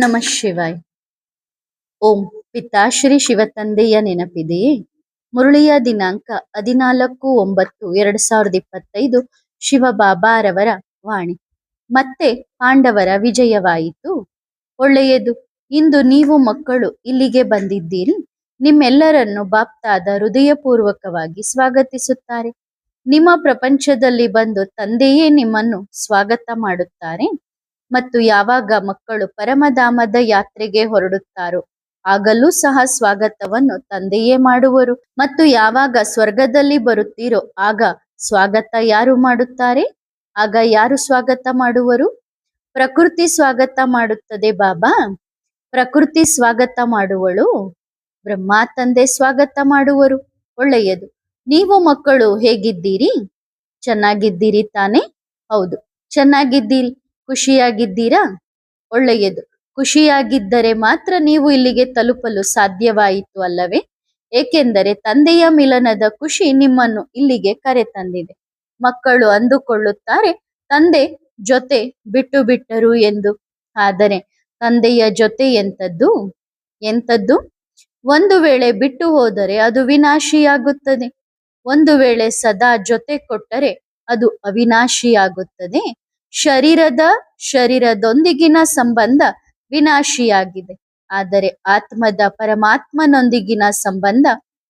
ನಮಃ ಶಿವಾಯ್. ಓಂ. ಪಿತಾಶ್ರೀ ಶಿವತಂದೆಯ ನೆನಪಿದೆಯೇ? ಮುರಳಿಯ ದಿನಾಂಕ 14/9/2025 ಶಿವಬಾಬಾರವರ ವಾಣಿ. ಮತ್ತೆ ಪಾಂಡವರ ವಿಜಯವಾಯಿತು. ಒಳ್ಳೆಯದು. ಇಂದು ನೀವು ಮಕ್ಕಳು ಇಲ್ಲಿಗೆ ಬಂದಿದ್ದೀರಿ. ನಿಮ್ಮೆಲ್ಲರನ್ನು ಬಾಪ್ತಾದ ಹೃದಯಪೂರ್ವಕವಾಗಿ ಸ್ವಾಗತಿಸುತ್ತಾರೆ. ನಿಮ್ಮ ಪ್ರಪಂಚದಲ್ಲಿ ಬಂದು ತಂದೆಯೇ ನಿಮ್ಮನ್ನು ಸ್ವಾಗತ ಮಾಡುತ್ತಾರೆ. ಮತ್ತು ಯಾವಾಗ ಮಕ್ಕಳು ಪರಮಧಾಮದ ಯಾತ್ರೆಗೆ ಹೊರಡುತ್ತಾರೋ ಆಗಲೂ ಸಹ ಸ್ವಾಗತವನ್ನು ತಂದೆಯೇ ಮಾಡುವರು. ಮತ್ತು ಯಾವಾಗ ಸ್ವರ್ಗದಲ್ಲಿ ಬರುತ್ತೀರೋ ಆಗ ಸ್ವಾಗತ ಯಾರು ಮಾಡುತ್ತಾರೆ? ಆಗ ಯಾರು ಸ್ವಾಗತ ಮಾಡುವರು? ಪ್ರಕೃತಿ ಸ್ವಾಗತ ಮಾಡುತ್ತದೆ ಬಾಬಾ. ಪ್ರಕೃತಿ ಸ್ವಾಗತ ಮಾಡುವಳು. ಬ್ರಹ್ಮ ತಂದೆ ಸ್ವಾಗತ ಮಾಡುವರು. ಒಳ್ಳೆಯದು. ನೀವು ಮಕ್ಕಳು ಹೇಗಿದ್ದೀರಿ? ಚೆನ್ನಾಗಿದ್ದೀರಿ ತಾನೆ? ಹೌದು, ಚೆನ್ನಾಗಿದ್ದೀರಿ. ಖುಷಿಯಾಗಿದ್ದೀರಾ? ಒಳ್ಳೆಯದು. ಖುಷಿಯಾಗಿದ್ದರೆ ಮಾತ್ರ ನೀವು ಇಲ್ಲಿಗೆ ತಲುಪಲು ಸಾಧ್ಯವಾಯಿತು ಅಲ್ಲವೇ? ಏಕೆಂದರೆ ತಂದೆಯ ಮಿಲನದ ಖುಷಿ ನಿಮ್ಮನ್ನು ಇಲ್ಲಿಗೆ ಕರೆತಂದಿದೆ. ಮಕ್ಕಳು ಅಂದುಕೊಳ್ಳುತ್ತಾರೆ ತಂದೆ ಜೊತೆ ಬಿಟ್ಟು ಬಿಟ್ಟರು ಎಂದು. ಆದರೆ ತಂದೆಯ ಜೊತೆ ಎಂಥದ್ದು? ಒಂದು ವೇಳೆ ಬಿಟ್ಟು ಹೋದರೆ ಅದು ವಿನಾಶಿಯಾಗುತ್ತದೆ. ಒಂದು ವೇಳೆ ಸದಾ ಜೊತೆ ಕೊಟ್ಟರೆ ಅದು ಅವಿನಾಶಿಯಾಗುತ್ತದೆ. ಶರೀರದೊಂದಿಗಿನ ಸಂಬಂಧ ವಿನಾಶಿಯಾಗಿದೆ, ಆದರೆ ಆತ್ಮದ ಪರಮಾತ್ಮನೊಂದಿಗಿನ ಸಂಬಂಧ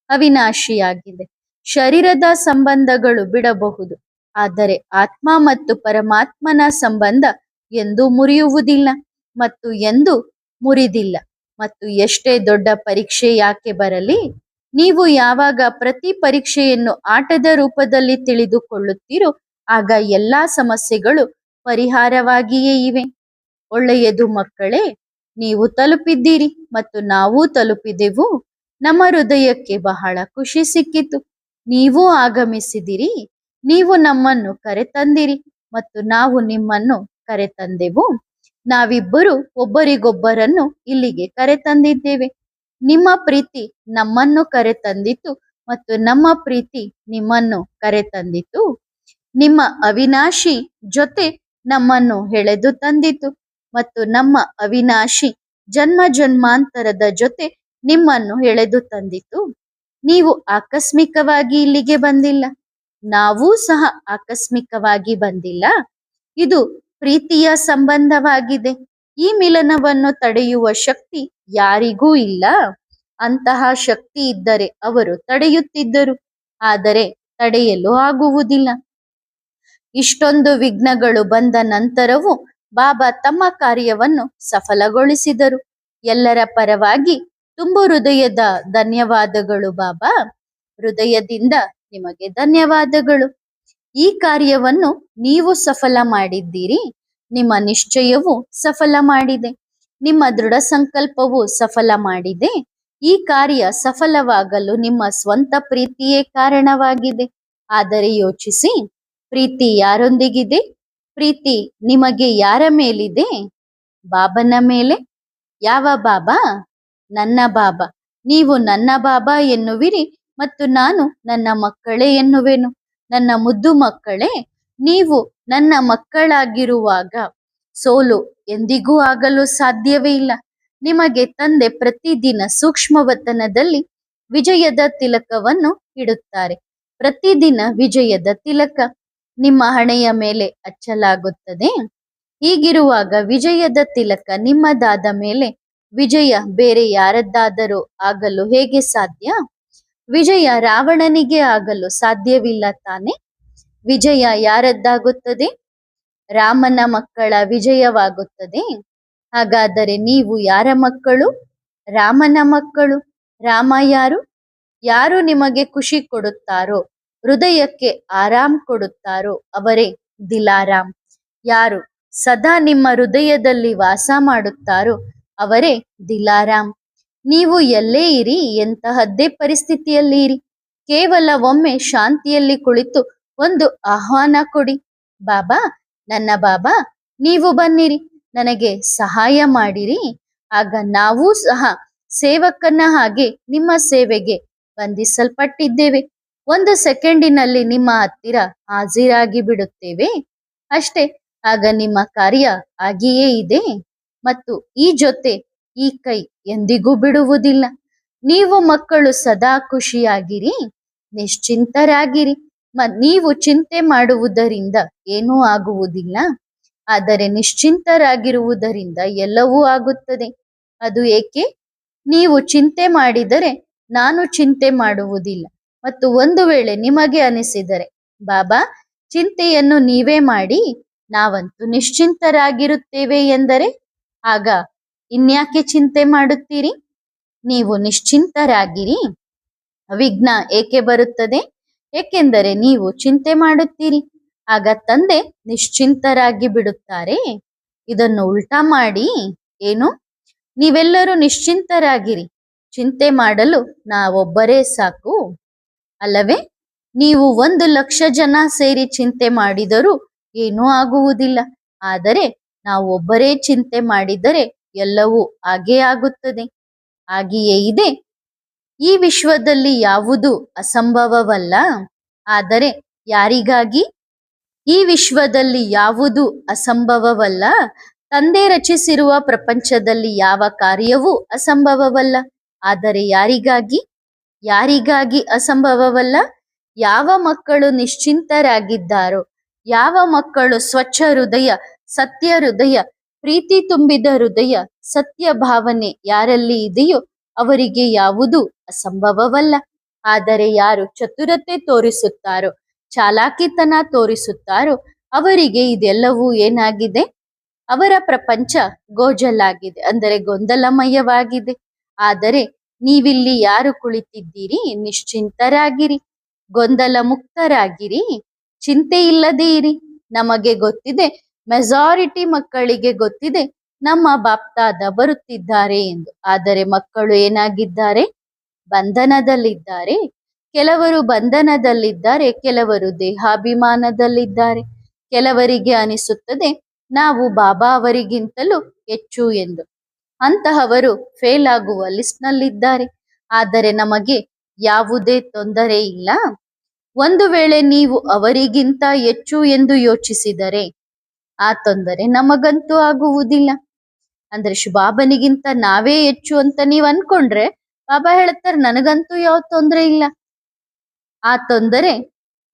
ಅವಿನಾಶಿಯಾಗಿದೆ. ಶರೀರದ ಸಂಬಂಧಗಳು ಬಿಡಬಹುದು, ಆದರೆ ಆತ್ಮ ಮತ್ತು ಪರಮಾತ್ಮನ ಸಂಬಂಧ ಎಂದೂ ಮುರಿಯುವುದಿಲ್ಲ ಮತ್ತು ಎಂದೂ ಮುರಿದಿಲ್ಲ. ಮತ್ತು ಎಷ್ಟೇ ದೊಡ್ಡ ಪರೀಕ್ಷೆ ಯಾಕೆ ಬರಲಿ, ನೀವು ಯಾವಾಗ ಪ್ರತಿ ಪರೀಕ್ಷೆಯನ್ನು ಆಟದ ರೂಪದಲ್ಲಿ ತಿಳಿದುಕೊಳ್ಳುತ್ತೀರೋ ಆಗ ಎಲ್ಲಾ ಸಮಸ್ಯೆಗಳು ಪರಿಹಾರವಾಗಿಯೇ ಇವೆ. ಒಳ್ಳೆಯದು ಮಕ್ಕಳೇ, ನೀವು ತಲುಪಿದ್ದೀರಿ ಮತ್ತು ನಾವು ತಲುಪಿದೆವು. ನಮ್ಮ ಹೃದಯಕ್ಕೆ ಬಹಳ ಖುಷಿ ಸಿಕ್ಕಿತು. ನೀವು ಆಗಮಿಸಿದಿರಿ. ನೀವು ನಮ್ಮನ್ನು ಕರೆತಂದಿರಿ ಮತ್ತು ನಾವು ನಿಮ್ಮನ್ನು ಕರೆತಂದೆವು. ನಾವಿಬ್ಬರು ಒಬ್ಬರಿಗೊಬ್ಬರನ್ನು ಇಲ್ಲಿಗೆ ಕರೆತಂದಿದ್ದೇವೆ. ನಿಮ್ಮ ಪ್ರೀತಿ ನಮ್ಮನ್ನು ಕರೆತಂದಿತು ಮತ್ತು ನಮ್ಮ ಪ್ರೀತಿ ನಿಮ್ಮನ್ನು ಕರೆತಂದಿತು. ನಿಮ್ಮ ಅವಿನಾಶಿ ಜೊತೆ ನಮ್ಮನ್ನು ಎಳೆದು ತಂದಿತು ಮತ್ತು ನಮ್ಮ ಅವಿನಾಶಿ ಜನ್ಮ ಜನ್ಮಾಂತರದ ಜೊತೆ ನಿಮ್ಮನ್ನು ಎಳೆದು ತಂದಿತು. ನೀವು ಆಕಸ್ಮಿಕವಾಗಿ ಇಲ್ಲಿಗೆ ಬಂದಿಲ್ಲ. ನಾವೂ ಸಹ ಆಕಸ್ಮಿಕವಾಗಿ ಬಂದಿಲ್ಲ. ಇದು ಪ್ರೀತಿಯ ಸಂಬಂಧವಾಗಿದೆ. ಈ ಮಿಲನವನ್ನು ತಡೆಯುವ ಶಕ್ತಿ ಯಾರಿಗೂ ಇಲ್ಲ. ಅಂತಹ ಶಕ್ತಿ ಇದ್ದರೆ ಅವರು ತಡೆಯುತ್ತಿದ್ದರು, ಆದರೆ ತಡೆಯಲು ಆಗುವುದಿಲ್ಲ. ಇಷ್ಟೊಂದು ವಿಘ್ನಗಳು ಬಂದ ನಂತರವೂ ಬಾಬಾ ತಮ್ಮ ಕಾರ್ಯವನ್ನು ಸಫಲಗೊಳಿಸಿದರು. ಎಲ್ಲರ ಪರವಾಗಿ ತುಂಬು ಹೃದಯದ ಧನ್ಯವಾದಗಳು ಬಾಬಾ. ಹೃದಯದಿಂದ ನಿಮಗೆ ಧನ್ಯವಾದಗಳು. ಈ ಕಾರ್ಯವನ್ನು ನೀವು ಸಫಲ ಮಾಡಿದ್ದೀರಿ. ನಿಮ್ಮ ನಿಶ್ಚಯವು ಸಫಲ ಮಾಡಿದೆ. ನಿಮ್ಮ ದೃಢ ಸಂಕಲ್ಪವು ಸಫಲ ಮಾಡಿದೆ. ಈ ಕಾರ್ಯ ಸಫಲವಾಗಲು ನಿಮ್ಮ ಸ್ವಂತ ಪ್ರೀತಿಯೇ ಕಾರಣವಾಗಿದೆ. ಆದರೆ ಯೋಚಿಸಿ, ಪ್ರೀತಿ ಯಾರೊಂದಿಗಿದೆ? ಪ್ರೀತಿ ನಿಮಗೆ ಯಾರ ಮೇಲಿದೆ? ಬಾಬನ ಮೇಲೆ. ಯಾವ ಬಾಬಾ? ನನ್ನ ಬಾಬಾ. ನೀವು ನನ್ನ ಬಾಬಾ ಎನ್ನುವಿರಿ ಮತ್ತು ನಾನು ನನ್ನ ಮಕ್ಕಳೇ ಎನ್ನುವೆನು. ನನ್ನ ಮುದ್ದು ಮಕ್ಕಳೇ, ನೀವು ನನ್ನ ಮಕ್ಕಳಾಗಿರುವಾಗ ಸೋಲು ಎಂದಿಗೂ ಆಗಲು ಸಾಧ್ಯವೇ ಇಲ್ಲ. ನಿಮಗೆ ತಂದೆ ಪ್ರತಿದಿನ ಸೂಕ್ಷ್ಮವತನದಲ್ಲಿ ವಿಜಯದ ತಿಲಕವನ್ನು ಇಡುತ್ತಾರೆ. ಪ್ರತಿದಿನ ವಿಜಯದ ತಿಲಕ ನಿಮ್ಮ ಹಣೆಯ ಮೇಲೆ ಹಚ್ಚಲಾಗುತ್ತದೆ. ಹೀಗಿರುವಾಗ ವಿಜಯದ ತಿಲಕ ನಿಮ್ಮದಾದ ಮೇಲೆ ವಿಜಯ ಬೇರೆ ಯಾರದ್ದಾದರೂ ಆಗಲು ಹೇಗೆ ಸಾಧ್ಯ? ವಿಜಯ ರಾವಣನಿಗೆ ಆಗಲು ಸಾಧ್ಯವಿಲ್ಲ ತಾನೆ? ವಿಜಯ ಯಾರದ್ದಾಗುತ್ತದೆ? ರಾಮನ ಮಕ್ಕಳ ವಿಜಯವಾಗುತ್ತದೆ. ಹಾಗಾದರೆ ನೀವು ಯಾರ ಮಕ್ಕಳು? ರಾಮನ ಮಕ್ಕಳು. ರಾಮ ಯಾರು? ಯಾರು ನಿಮಗೆ ಖುಷಿ ಕೊಡುತ್ತಾರೋ, ಹೃದಯಕ್ಕೆ ಆರಾಮ್ ಕೊಡುತ್ತಾರೋ ಅವರೇ ದಿಲಾರಾಮ್. ಯಾರು ಸದಾ ನಿಮ್ಮ ಹೃದಯದಲ್ಲಿ ವಾಸ ಮಾಡುತ್ತಾರೋ ಅವರೇ ದಿಲಾರಾಮ್. ನೀವು ಎಲ್ಲೇ ಇರಿ, ಎಂತಹದ್ದೇ ಪರಿಸ್ಥಿತಿಯಲ್ಲಿ ಇರಿ, ಕೇವಲ ಒಮ್ಮೆ ಶಾಂತಿಯಲ್ಲಿ ಕುಳಿತು ಒಂದು ಆಹ್ವಾನ ಕೊಡಿ. ಬಾಬಾ, ನನ್ನ ಬಾಬಾ, ನೀವು ಬನ್ನಿರಿ, ನನಗೆ ಸಹಾಯ ಮಾಡಿರಿ. ಆಗ ನಾವೂ ಸಹ ಸೇವಕನ ಹಾಗೆ ನಿಮ್ಮ ಸೇವೆಗೆ ಬಂಧಿಸಲ್ಪಟ್ಟಿದ್ದೇವೆ. 1 ಸೆಕೆಂಡಿನಲ್ಲಿ ನಿಮ್ಮ ಹತ್ತಿರ ಹಾಜರಾಗಿ ಬಿಡುತ್ತೇವೆ ಅಷ್ಟೇ. ಆಗ ನಿಮ್ಮ ಕಾರ್ಯ ಆಗಿಯೇ ಇದೆ. ಮತ್ತು ಈ ಜೊತೆ ಈ ಕೈ ಎಂದಿಗೂ ಬಿಡುವುದಿಲ್ಲ. ನೀವು ಮಕ್ಕಳು ಸದಾ ಖುಷಿಯಾಗಿರಿ, ನಿಶ್ಚಿಂತರಾಗಿರಿ. ನೀವು ಚಿಂತೆ ಮಾಡುವುದರಿಂದ ಏನೂ ಆಗುವುದಿಲ್ಲ, ಆದರೆ ನಿಶ್ಚಿಂತರಾಗಿರುವುದರಿಂದ ಎಲ್ಲವೂ ಆಗುತ್ತದೆ. ಅದು ಏಕೆ? ನೀವು ಚಿಂತೆ ಮಾಡಿದರೆ ನಾನು ಚಿಂತೆ ಮಾಡುವುದಿಲ್ಲ. ಮತ್ತು ಒಂದು ವೇಳೆ ನಿಮಗೆ ಅನಿಸಿದರೆ ಬಾಬಾ ಚಿಂತೆಯನ್ನು ನೀವೇ ಮಾಡಿ, ನಾವಂತೂ ನಿಶ್ಚಿಂತರಾಗಿರುತ್ತೇವೆ ಎಂದರೆ ಆಗ ಇನ್ಯಾಕೆ ಚಿಂತೆ ಮಾಡುತ್ತೀರಿ? ನೀವು ನಿಶ್ಚಿಂತರಾಗಿರಿ. ವಿಘ್ನ ಏಕೆ ಬರುತ್ತದೆ? ಏಕೆಂದರೆ ನೀವು ಚಿಂತೆ ಮಾಡುತ್ತೀರಿ. ಆಗ ತಂದೆ ನಿಶ್ಚಿಂತರಾಗಿ ಬಿಡುತ್ತಾರೆ. ಇದನ್ನು ಉಲ್ಟಾ ಮಾಡಿ, ಏನು? ನೀವೆಲ್ಲರೂ ನಿಶ್ಚಿಂತರಾಗಿರಿ, ಚಿಂತೆ ಮಾಡಲು ನಾವೊಬ್ಬರೇ ಸಾಕು ಅಲ್ಲವೇ? ನೀವು 1,00,000 ಜನ ಸೇರಿ ಚಿಂತೆ ಮಾಡಿದರೂ ಏನೂ ಆಗುವುದಿಲ್ಲ, ಆದರೆ ನಾವು ಒಬ್ಬರೇ ಚಿಂತೆ ಮಾಡಿದರೆ ಎಲ್ಲವೂ ಹಾಗೇ ಆಗುತ್ತದೆ. ಹಾಗೆಯೇ ಇದೆ. ಈ ವಿಶ್ವದಲ್ಲಿ ಯಾವುದು ಅಸಂಭವವಲ್ಲ. ಆದರೆ ಯಾರಿಗಾಗಿ? ಈ ವಿಶ್ವದಲ್ಲಿ ಯಾವುದು ಅಸಂಭವವಲ್ಲ. ತಂದೆ ರಚಿಸಿರುವ ಪ್ರಪಂಚದಲ್ಲಿ ಯಾವ ಕಾರ್ಯವೂ ಅಸಂಭವವಲ್ಲ. ಆದರೆ ಯಾರಿಗಾಗಿ? ಯಾರಿಗಾಗಿ ಅಸಂಭವವಲ್ಲ? ಯಾವ ಮಕ್ಕಳು ನಿಶ್ಚಿಂತರಾಗಿದ್ದಾರೋ, ಯಾವ ಮಕ್ಕಳು ಸ್ವಚ್ಛ ಹೃದಯ, ಸತ್ಯ ಹೃದಯ, ಪ್ರೀತಿ ತುಂಬಿದ ಹೃದಯ, ಸತ್ಯ ಭಾವನೆ ಯಾರಲ್ಲಿ ಇದೆಯೋ ಅವರಿಗೆ ಯಾವುದೂ ಅಸಂಭವವಲ್ಲ. ಆದರೆ ಯಾರು ಚತುರತೆ ತೋರಿಸುತ್ತಾರೋ, ಚಾಲಾಕಿತನ ತೋರಿಸುತ್ತಾರೋ ಅವರಿಗೆ ಇದೆಲ್ಲವೂ ಏನಾಗಿದೆ? ಅವರ ಪ್ರಪಂಚ ಗೋಜಲಾಗಿದೆ, ಅಂದರೆ ಗೊಂದಲಮಯವಾಗಿದೆ. ಆದರೆ ನೀವಿಲ್ಲಿ ಯಾರು ಕುಳಿತಿದ್ದೀರಿ? ನಿಶ್ಚಿಂತರಾಗಿರಿ, ಗೊಂದಲ ಮುಕ್ತರಾಗಿರಿ, ಚಿಂತೆ ಇಲ್ಲದೆ ಇರಿ. ನಮಗೆ ಗೊತ್ತಿದೆ, ಮೆಜಾರಿಟಿ ಮಕ್ಕಳಿಗೆ ಗೊತ್ತಿದೆ ನಮ್ಮ ಬಾಪ್ತಾದ ಬರುತ್ತಿದ್ದಾರೆ ಎಂದು. ಆದರೆ ಮಕ್ಕಳು ಏನಾಗಿದ್ದಾರೆ? ಬಂಧನದಲ್ಲಿದ್ದಾರೆ. ಕೆಲವರು ಬಂಧನದಲ್ಲಿದ್ದಾರೆ, ಕೆಲವರು ದೇಹಾಭಿಮಾನದಲ್ಲಿದ್ದಾರೆ. ಕೆಲವರಿಗೆ ಅನಿಸುತ್ತದೆ ನಾವು ಬಾಬಾ ಅವರಿಗಿಂತಲೂ ಹೆಚ್ಚು ಎಂದು. ಅಂತಹವರು ಫೇಲ್ ಆಗುವ ಲಿಸ್ಟ್ನಲ್ಲಿದ್ದಾರೆ. ಆದರೆ ನಮಗೆ ಯಾವುದೇ ತೊಂದರೆ ಇಲ್ಲ. ಒಂದು ವೇಳೆ ನೀವು ಅವರಿಗಿಂತ ಹೆಚ್ಚು ಎಂದು ಯೋಚಿಸಿದರೆ ಆ ತೊಂದರೆ ನಮಗಂತೂ ಆಗುವುದಿಲ್ಲ. ಅಂದ್ರೆ ಬಾಬನಿಗಿಂತ ನಾವೇ ಹೆಚ್ಚು ಅಂತ ನೀವು ಅನ್ಕೊಂಡ್ರೆ ಬಾಬಾ ಹೇಳ್ತಾರೆ ನನಗಂತೂ ಯಾವ ತೊಂದರೆ ಇಲ್ಲ. ಆ ತೊಂದರೆ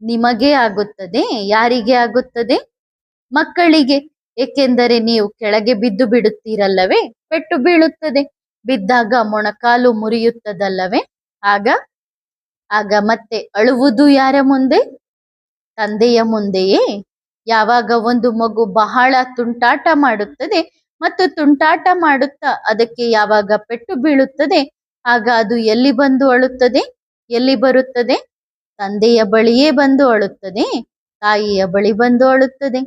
ನಿಮಗೆ ಆಗುತ್ತದೆ. ಯಾರಿಗೆ ಆಗುತ್ತದೆ? ಮಕ್ಕಳಿಗೆ. ಏಕೆಂದರೆ ನೀವು ಕೆಳಗೆ ಬಿದ್ದು ಬಿಡುತ್ತೀರಲ್ಲವೇ, ಪೆಟ್ಟು ಬೀಳುತ್ತದೆ. ಬಿದ್ದಾಗ ಮೊಣಕಾಲು ಮುರಿಯುತ್ತದಲ್ಲವೇ, ಆಗ ಮತ್ತೆ ಅಳುವುದು ಯಾರ ಮುಂದೆ? ತಂದೆಯ ಮುಂದೆಯೇ. ಯಾವಾಗ ಒಂದು ಮಗು ಬಹಳ ತುಂಟಾಟ ಮಾಡುತ್ತದೆ ಮತ್ತು ತುಂಟಾಟ ಮಾಡುತ್ತಾ ಅದಕ್ಕೆ ಯಾವಾಗ ಪೆಟ್ಟು ಬೀಳುತ್ತದೆ ಆಗ ಅದು ಎಲ್ಲಿ ಬಂದು ಅಳುತ್ತದೆ? ಎಲ್ಲಿ ಬರುತ್ತದೆ? ತಂದೆಯ ಬಳಿಯೇ ಬಂದು ಅಳುತ್ತದೆ, ತಾಯಿಯ ಬಳಿ ಬಂದು ಅಳುತ್ತದೆ.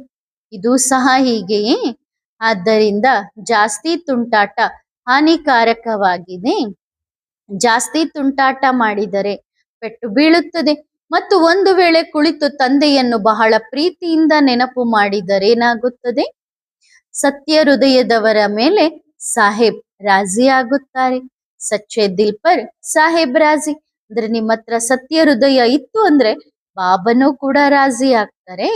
ಇದು ಸಹ ಹೀಗೆಯೇ. ಆದ್ದರಿಂದ ಜಾಸ್ತಿ ತುಂಟಾಟ ಹಾನಿಕಾರಕವಾಗಿದೆ. ಜಾಸ್ತಿ ತುಂಟಾಟ ಮಾಡಿದರೆ ಪೆಟ್ಟು ಬೀಳುತ್ತದೆ. ಮತ್ತು ಒಂದು ವೇಳೆ ಕುಳಿತು ತಂದೆಯನ್ನು ಬಹಳ ಪ್ರೀತಿಯಿಂದ ನೆನಪು ಮಾಡಿದರೆ ಏನಾಗುತ್ತದೆ? ಸತ್ಯ ಹೃದಯದವರ ಮೇಲೆ ಸಾಹೇಬ್ ರಾಜಿ ಆಗುತ್ತಾರೆ. ಸಚ್ಚೆ ದಿಲ್ ಪರ್ ಸಾಹೇಬ್ ರಾಜಿ. ಅಂದ್ರೆ ನಿಮ್ಮ ಹತ್ರ ಸತ್ಯ ಹೃದಯ ಇತ್ತು ಅಂದ್ರೆ ಬಾಬನು ಕೂಡ ರಾಜಿ ಆಗ್ತಾರೆ.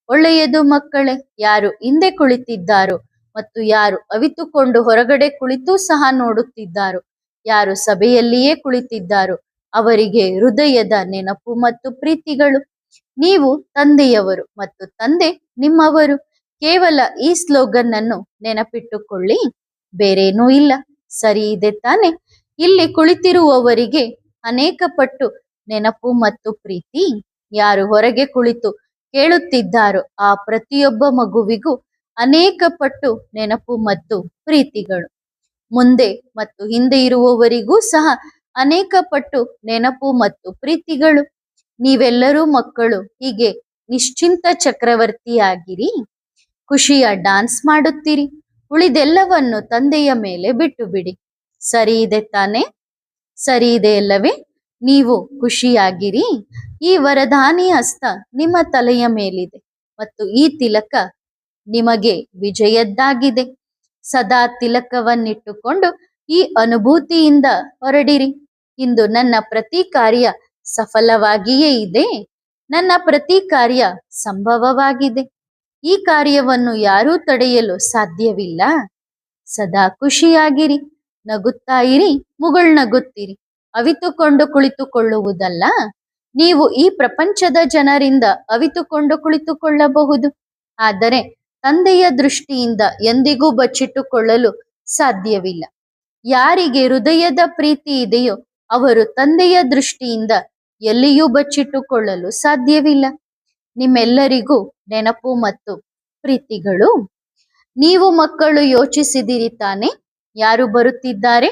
ಒಳ್ಳೆಯದು ಮಕ್ಕಳೇ. ಯಾರು ಹಿಂದೆ ಕುಳಿತಿದ್ದಾರೋ ಮತ್ತು ಯಾರು ಅವಿತುಕೊಂಡು ಹೊರಗಡೆ ಕುಳಿತು ಸಹ ನೋಡುತ್ತಿದ್ದಾರೋ, ಯಾರು ಸಭೆಯಲ್ಲಿಯೇ ಕುಳಿತಿದ್ದಾರೋ ಅವರಿಗೆ ಹೃದಯದ ನೆನಪು ಮತ್ತು ಪ್ರೀತಿಗಳು. ನೀವು ತಂದೆಯವರು ಮತ್ತು ತಂದೆ ನಿಮ್ಮವರು. ಕೇವಲ ಈ ಸ್ಲೋಗನ್ ಅನ್ನು ನೆನಪಿಟ್ಟುಕೊಳ್ಳಿ, ಬೇರೇನೂ ಇಲ್ಲ. ಸರಿ ಇದೆ ತಾನೆ? ಇಲ್ಲಿ ಕುಳಿತಿರುವವರಿಗೆ ಅನೇಕ ಪಟ್ಟು ನೆನಪು ಮತ್ತು ಪ್ರೀತಿ. ಯಾರು ಹೊರಗೆ ಕುಳಿತು ಕೇಳುತ್ತಿದ್ದಾರೋ ಆ ಪ್ರತಿಯೊಬ್ಬ ಮಗುವಿಗೂ ಅನೇಕ ಪಟ್ಟು ನೆನಪು ಮತ್ತು ಪ್ರೀತಿಗಳು. ಮುಂದೆ ಮತ್ತು ಹಿಂದೆ ಇರುವವರಿಗೂ ಸಹ ಅನೇಕ ಪಟ್ಟು ನೆನಪು ಮತ್ತು ಪ್ರೀತಿಗಳು. ನೀವೆಲ್ಲರೂ ಮಕ್ಕಳು ಹೀಗೆ ನಿಶ್ಚಿಂತ ಚಕ್ರವರ್ತಿಯಾಗಿರಿ, ಖುಷಿಯ ಡಾನ್ಸ್ ಮಾಡುತ್ತೀರಿ. ಉಳಿದೆಲ್ಲವನ್ನು ತಂದೆಯ ಮೇಲೆ ಬಿಟ್ಟು ಬಿಡಿ. ಸರಿ ಇದೆ ತಾನೆ? ಸರಿ ಇದೆ ಅಲ್ಲವೇ? ನೀವು ಖುಷಿಯಾಗಿರಿ. ಈ ವರದಾನಿ ಹಸ್ತ ನಿಮ್ಮ ತಲೆಯ ಮೇಲಿದೆ ಮತ್ತು ಈ ತಿಲಕ ನಿಮಗೆ ವಿಜಯದ್ದಾಗಿದೆ. ಸದಾ ತಿಲಕವನ್ನಿಟ್ಟುಕೊಂಡು ಈ ಅನುಭೂತಿಯಿಂದ ಹೊರಡಿರಿ. ಇಂದು ನನ್ನ ಪ್ರತಿ ಕಾರ್ಯ ಸಫಲವಾಗಿಯೇ ಇದೆ. ನನ್ನ ಪ್ರತಿ ಕಾರ್ಯ ಸಂಭವವಾಗಿದೆ. ಈ ಕಾರ್ಯವನ್ನು ಯಾರೂ ತಡೆಯಲು ಸಾಧ್ಯವಿಲ್ಲ. ಸದಾ ಖುಷಿಯಾಗಿರಿ, ನಗುತ್ತಾ ಇರಿ, ಮುಗುಳ್ನಗುತ್ತೀರಿ. ಅವಿತುಕೊಂಡು ಕುಳಿತುಕೊಳ್ಳುವುದಲ್ಲ, ನೀವು ಈ ಪ್ರಪಂಚದ ಜನರಿಂದ ಅವಿತುಕೊಂಡು ಕುಳಿತುಕೊಳ್ಳಬಹುದು. ಆದರೆ ತಂದೆಯ ದೃಷ್ಟಿಯಿಂದ ಎಂದಿಗೂ ಬಚ್ಚಿಟ್ಟುಕೊಳ್ಳಲು ಸಾಧ್ಯವಿಲ್ಲ. ಯಾರಿಗೆ ಹೃದಯದ ಪ್ರೀತಿ ಇದೆಯೋ ಅವರು ತಂದೆಯ ದೃಷ್ಟಿಯಿಂದ ಎಲ್ಲಿಯೂ ಬಚ್ಚಿಟ್ಟುಕೊಳ್ಳಲು ಸಾಧ್ಯವಿಲ್ಲ. ನಿಮ್ಮೆಲ್ಲರಿಗೂ ನೆನಪು ಮತ್ತು ಪ್ರೀತಿಗಳು. ನೀವು ಮಕ್ಕಳು ಯೋಚಿಸಿದಿರಿ ತಾನೆ, ಯಾರು ಬರುತ್ತಿದ್ದಾರೆ?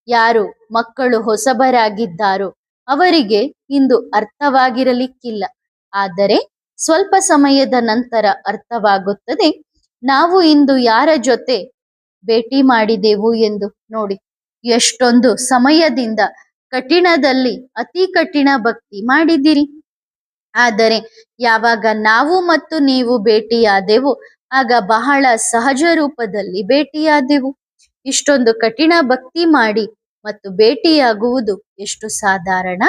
ಯಾರು ಮಕ್ಕಳು ಹೊಸಬರಾಗಿದ್ದಾರೋ ಅವರಿಗೆ ಇಂದು ಅರ್ಥವಾಗಿರಲಿಕ್ಕಿಲ್ಲ. ಆದರೆ ಸ್ವಲ್ಪ ಸಮಯದ ನಂತರ ಅರ್ಥವಾಗುತ್ತದೆ. ನಾವು ಇಂದು ಯಾರ ಜೊತೆ ಭೇಟಿ ಮಾಡಿದೆವು ಎಂದು ನೋಡಿ. ಎಷ್ಟೊಂದು ಸಮಯದಿಂದ ಕಠಿಣದಲ್ಲಿ ಅತಿ ಕಠಿಣ ಭಕ್ತಿ ಮಾಡಿದಿರಿ. ಆದರೆ ಯಾವಾಗ ನಾವು ಮತ್ತು ನೀವು ಭೇಟಿಯಾದೆವು ಆಗ ಬಹಳ ಸಹಜ ರೂಪದಲ್ಲಿ ಭೇಟಿಯಾದೆವು. ಇಷ್ಟೊಂದು ಕಠಿಣ ಭಕ್ತಿ ಮಾಡಿ ಮತ್ತು ಭೇಟಿಯಾಗುವುದು ಎಷ್ಟು ಸಾಧಾರಣ.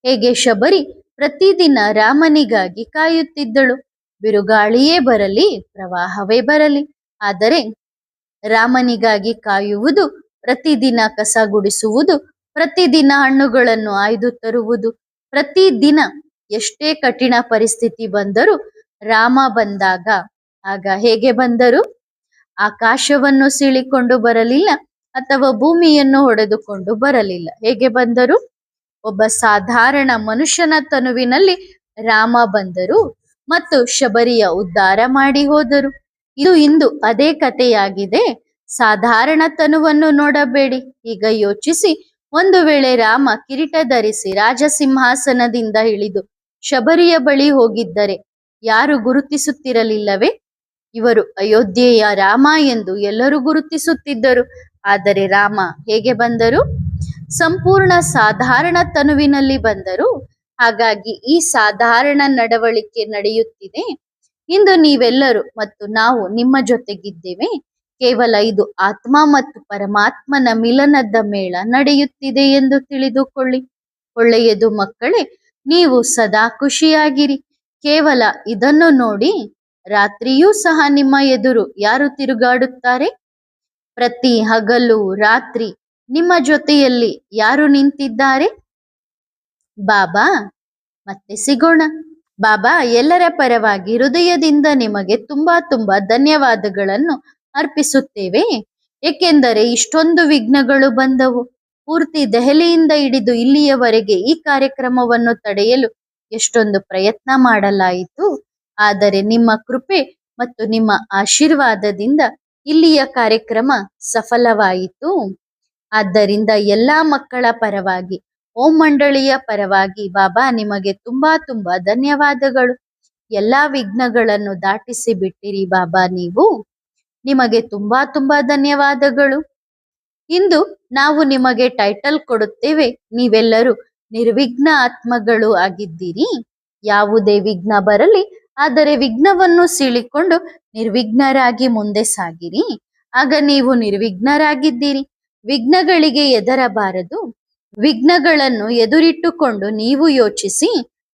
ಹೇಗೆ ಶಬರಿ ಪ್ರತಿದಿನ ರಾಮನಿಗಾಗಿ ಕಾಯುತ್ತಿದ್ದಳು. ಬಿರುಗಾಳಿಯೇ ಬರಲಿ, ಪ್ರವಾಹವೇ ಬರಲಿ, ಆದರೆ ರಾಮನಿಗಾಗಿ ಕಾಯುವುದು, ಪ್ರತಿದಿನ ಕಸ ಗುಡಿಸುವುದು, ಪ್ರತಿದಿನ ಹಣ್ಣುಗಳನ್ನು ಆಯ್ದು ತರುವುದು, ಪ್ರತಿದಿನ ಎಷ್ಟೇ ಕಠಿಣ ಪರಿಸ್ಥಿತಿ ಬಂದರೂ ರಾಮ ಬಂದಾಗ ಆಗ ಹೇಗೆ ಬಂದರು? ಆಕಾಶವನ್ನು ಸೀಳಿಕೊಂಡು ಬರಲಿಲ್ಲ ಅಥವಾ ಭೂಮಿಯನ್ನು ಹೊಡೆದುಕೊಂಡು ಬರಲಿಲ್ಲ. ಹೇಗೆ ಬಂದರು? ಒಬ್ಬ ಸಾಧಾರಣ ಮನುಷ್ಯನ ತನುವಿನಲ್ಲಿ ರಾಮ ಬಂದರು ಮತ್ತು ಶಬರಿಯ ಉದ್ಧಾರ ಮಾಡಿ ಹೋದರು. ಇದು ಇಂದು ಅದೇ ಕಥೆಯಾಗಿದೆ. ಸಾಧಾರಣ ತನುವನ್ನು ನೋಡಬೇಡಿ. ಈಗ ಯೋಚಿಸಿ, ಒಂದು ವೇಳೆ ರಾಮ ಕಿರೀಟ ಧರಿಸಿ ರಾಜಸಿಂಹಾಸನದಿಂದ ಇಳಿದು ಶಬರಿಯ ಬಳಿ ಹೋಗಿದ್ದರೆ ಯಾರು ಗುರುತಿಸುತ್ತಿರಲಿಲ್ಲವೇ? ಇವರು ಅಯೋಧ್ಯೆಯ ರಾಮ ಎಂದು ಎಲ್ಲರೂ ಗುರುತಿಸುತ್ತಿದ್ದರು. ಆದರೆ ರಾಮ ಹೇಗೆ ಬಂದರು? ಸಂಪೂರ್ಣ ಸಾಧಾರಣ ತನುವಿನಲ್ಲಿ ಬಂದರು. ಹಾಗಾಗಿ ಈ ಸಾಧಾರಣ ನಡವಳಿಕೆ ನಡೆಯುತ್ತಿದೆ. ಇಂದು ನೀವೆಲ್ಲರೂ ಮತ್ತು ನಾವು ನಿಮ್ಮ ಜೊತೆಗಿದ್ದೇವೆ. ಕೇವಲ ಇದು ಆತ್ಮ ಮತ್ತು ಪರಮಾತ್ಮನ ಮಿಲನದ ಮೇಳ ನಡೆಯುತ್ತಿದೆ ಎಂದು ತಿಳಿದುಕೊಳ್ಳಿ. ಒಳ್ಳೆಯದು ಮಕ್ಕಳೇ, ನೀವು ಸದಾ ಖುಷಿಯಾಗಿರಿ. ಕೇವಲ ಇದನ್ನು ನೋಡಿ. ರಾತ್ರಿಯೂ ಸಹ ನಿಮ್ಮ ಎದುರು ಯಾರು ತಿರುಗಾಡುತ್ತಾರೆ? ಪ್ರತಿ ಹಗಲು ರಾತ್ರಿ ನಿಮ್ಮ ಜೊತೆಯಲ್ಲಿ ಯಾರು ನಿಂತಿದ್ದಾರೆ? ಬಾಬಾ. ಮತ್ತೆ ಸಿಗೋಣ. ಬಾಬಾ ಎಲ್ಲರ ಪರವಾಗಿ ಹೃದಯದಿಂದ ನಿಮಗೆ ತುಂಬಾ ತುಂಬಾ ಧನ್ಯವಾದಗಳನ್ನು ಅರ್ಪಿಸುತ್ತೇವೆ. ಏಕೆಂದರೆ ಇಷ್ಟೊಂದು ವಿಘ್ನಗಳು ಬಂದವು. ಪೂರ್ತಿ ದೆಹಲಿಯಿಂದ ಹಿಡಿದು ಇಲ್ಲಿಯವರೆಗೆ ಈ ಕಾರ್ಯಕ್ರಮವನ್ನು ತಡೆಯಲು ಎಷ್ಟೊಂದು ಪ್ರಯತ್ನ ಮಾಡಲಾಯಿತು. ಆದರೆ ನಿಮ್ಮ ಕೃಪೆ ಮತ್ತು ನಿಮ್ಮ ಆಶೀರ್ವಾದದಿಂದ ಇಲ್ಲಿಯ ಕಾರ್ಯಕ್ರಮ ಸಫಲವಾಯಿತು. ಆದ್ದರಿಂದ ಎಲ್ಲಾ ಮಕ್ಕಳ ಪರವಾಗಿ, ಓಂ ಮಂಡಳಿಯ ಪರವಾಗಿ ಬಾಬಾ ನಿಮಗೆ ತುಂಬಾ ತುಂಬಾ ಧನ್ಯವಾದಗಳು. ಎಲ್ಲಾ ವಿಘ್ನಗಳನ್ನು ದಾಟಿಸಿ ಬಿಟ್ಟಿರಿ ಬಾಬಾ ನೀವು. ನಿಮಗೆ ತುಂಬಾ ತುಂಬಾ ಧನ್ಯವಾದಗಳು. ಇಂದು ನಾವು ನಿಮಗೆ ಟೈಟಲ್ ಕೊಡುತ್ತೇವೆ. ನೀವೆಲ್ಲರೂ ನಿರ್ವಿಘ್ನ ಆತ್ಮಗಳು ಆಗಿದ್ದೀರಿ. ಯಾವುದೇ ವಿಘ್ನ ಬರಲಿ, ಆದರೆ ವಿಘ್ನವನ್ನು ಸೀಳಿಕೊಂಡು ನಿರ್ವಿಘ್ನರಾಗಿ ಮುಂದೆ ಸಾಗಿರಿ. ಆಗ ನೀವು ನಿರ್ವಿಘ್ನರಾಗಿದ್ದೀರಿ. ವಿಘ್ನಗಳಿಗೆ ಹೆದರಬಾರದು. ವಿಘ್ನಗಳನ್ನು ಎದುರಿಟ್ಟುಕೊಂಡು ನೀವು ಯೋಚಿಸಿ.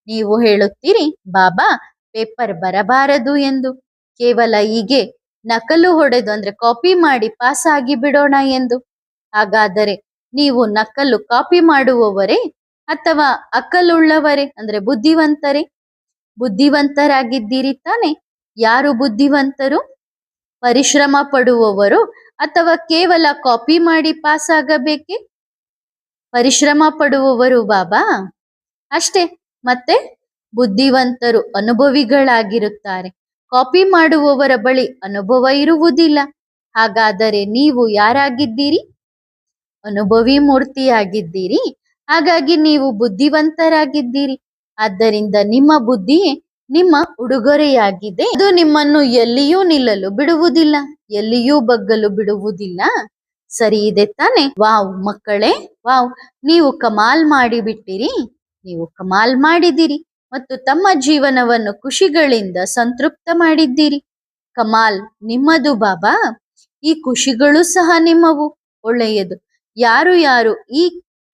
ನೀವು ಹೇಳುತ್ತೀರಿ, ಬಾಬಾ ಪೇಪರ್ ಬರಬಾರದು ಎಂದು. ಕೇವಲ ಹೀಗೆ ನಕಲು ಹೊಡೆದು ಅಂದ್ರೆ ಕಾಪಿ ಮಾಡಿ ಪಾಸ್ ಆಗಿ ಬಿಡೋಣ ಎಂದು. ಹಾಗಾದರೆ ನೀವು ನಕಲು ಕಾಪಿ ಮಾಡುವವರೇ ಅಥವಾ ಅಕ್ಕಲುಳ್ಳವರೇ ಅಂದ್ರೆ ಬುದ್ಧಿವಂತರೇ? ಬುದ್ಧಿವಂತರಾಗಿದ್ದೀರಿ ತಾನೆ? ಯಾರು ಬುದ್ಧಿವಂತರು? ಪರಿಶ್ರಮ ಪಡುವವರು ಅಥವಾ ಕೇವಲ ಕಾಪಿ ಮಾಡಿ ಪಾಸ್ ಆಗಬೇಕೆ? ಪರಿಶ್ರಮ ಪಡುವವರು ಬಾಬಾ. ಅಷ್ಟೇ. ಮತ್ತೆ ಬುದ್ಧಿವಂತರು ಅನುಭವಿಗಳಾಗಿರುತ್ತಾರೆ. ಕಾಪಿ ಮಾಡುವವರ ಬಳಿ ಅನುಭವ ಇರುವುದಿಲ್ಲ. ಹಾಗಾದರೆ ನೀವು ಯಾರಾಗಿದ್ದೀರಿ? ಅನುಭವಿ ಮೂರ್ತಿಯಾಗಿದ್ದೀರಿ. ಹಾಗಾಗಿ ನೀವು ಬುದ್ಧಿವಂತರಾಗಿದ್ದೀರಿ. ಆದ್ದರಿಂದ ನಿಮ್ಮ ಬುದ್ಧಿಯೇ ನಿಮ್ಮ ಉಡುಗೊರೆಯಾಗಿದೆ. ಅದು ನಿಮ್ಮನ್ನು ಎಲ್ಲಿಯೂ ನಿಲ್ಲಲು ಬಿಡುವುದಿಲ್ಲ, ಎಲ್ಲಿಯೂ ಬಗ್ಗಲು ಬಿಡುವುದಿಲ್ಲ. ಸರಿ ಇದೆ ತಾನೆ? ವಾವ್ ಮಕ್ಕಳೇ, ವಾವ್, ನೀವು ಕಮಾಲ್ ಮಾಡಿಬಿಟ್ಟಿರಿ. ನೀವು ಕಮಾಲ್ ಮಾಡಿದಿರಿ ಮತ್ತು ತಮ್ಮ ಜೀವನವನ್ನು ಖುಷಿಗಳಿಂದ ಸಂತೃಪ್ತ ಮಾಡಿದ್ದೀರಿ. ಕಮಾಲ್ ನಿಮ್ಮದು ಬಾಬಾ. ಈ ಖುಷಿಗಳು ಸಹ ನಿಮ್ಮವು. ಒಳ್ಳೆಯದು. ಯಾರು ಯಾರು ಈ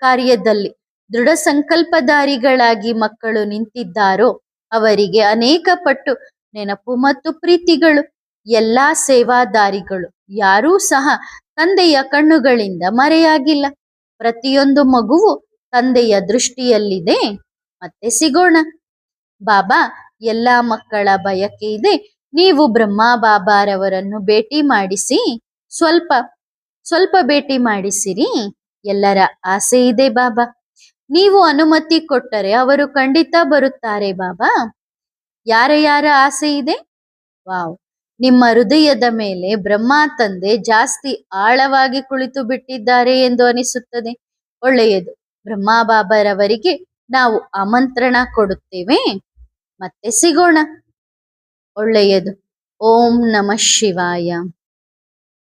ಕಾರ್ಯದಲ್ಲಿ ದೃಢ ಸಂಕಲ್ಪಧಾರಿಗಳಾಗಿ ಮಕ್ಕಳು ನಿಂತಿದ್ದಾರೋ ಅವರಿಗೆ ಅನೇಕ ಪಟ್ಟು ನೆನಪು ಮತ್ತು ಪ್ರೀತಿಗಳು. ಎಲ್ಲಾ ಸೇವಾದಾರಿಗಳು ಯಾರೂ ಸಹ ತಂದೆಯ ಕಣ್ಣುಗಳಿಂದ ಮರೆಯಾಗಿಲ್ಲ. ಪ್ರತಿಯೊಂದು ಮಗುವು ತಂದೆಯ ದೃಷ್ಟಿಯಲ್ಲಿದೆ. ಮತ್ತೆ ಸಿಗೋಣ. ಬಾಬಾ ಎಲ್ಲಾ ಮಕ್ಕಳ ಬಯಕೆ ಇದೆ, ನೀವು ಬ್ರಹ್ಮ ಬಾಬಾರವರನ್ನು ಭೇಟಿ ಮಾಡಿಸಿ, ಸ್ವಲ್ಪ ಸ್ವಲ್ಪ ಭೇಟಿ ಮಾಡಿಸಿರಿ. ಎಲ್ಲರ ಆಸೆ ಇದೆ ಬಾಬಾ. ನೀವು ಅನುಮತಿ ಕೊಟ್ಟರೆ ಅವರು ಖಂಡಿತ ಬರುತ್ತಾರೆ ಬಾಬಾ. ಯಾರ ಯಾರ ಆಸೆ ಇದೆ? ವಾವ್, ನಿಮ್ಮ ಹೃದಯದ ಮೇಲೆ ಬ್ರಹ್ಮ ತಂದೆ ಜಾಸ್ತಿ ಆಳವಾಗಿ ಕುಳಿತು ಬಿಟ್ಟಿದ್ದಾರೆ ಎಂದು ಅನಿಸುತ್ತದೆ. ಒಳ್ಳೆಯದು. ಬ್ರಹ್ಮ ಬಾಬಾರವರಿಗೆ ನಾವು ಆಮಂತ್ರಣ ಕೊಡುತ್ತೇವೆ. ಮತ್ತೆ ಸಿಗೋಣ. ಒಳ್ಳೆಯದು. ಓಂ ನಮಃ ಶಿವಾಯ.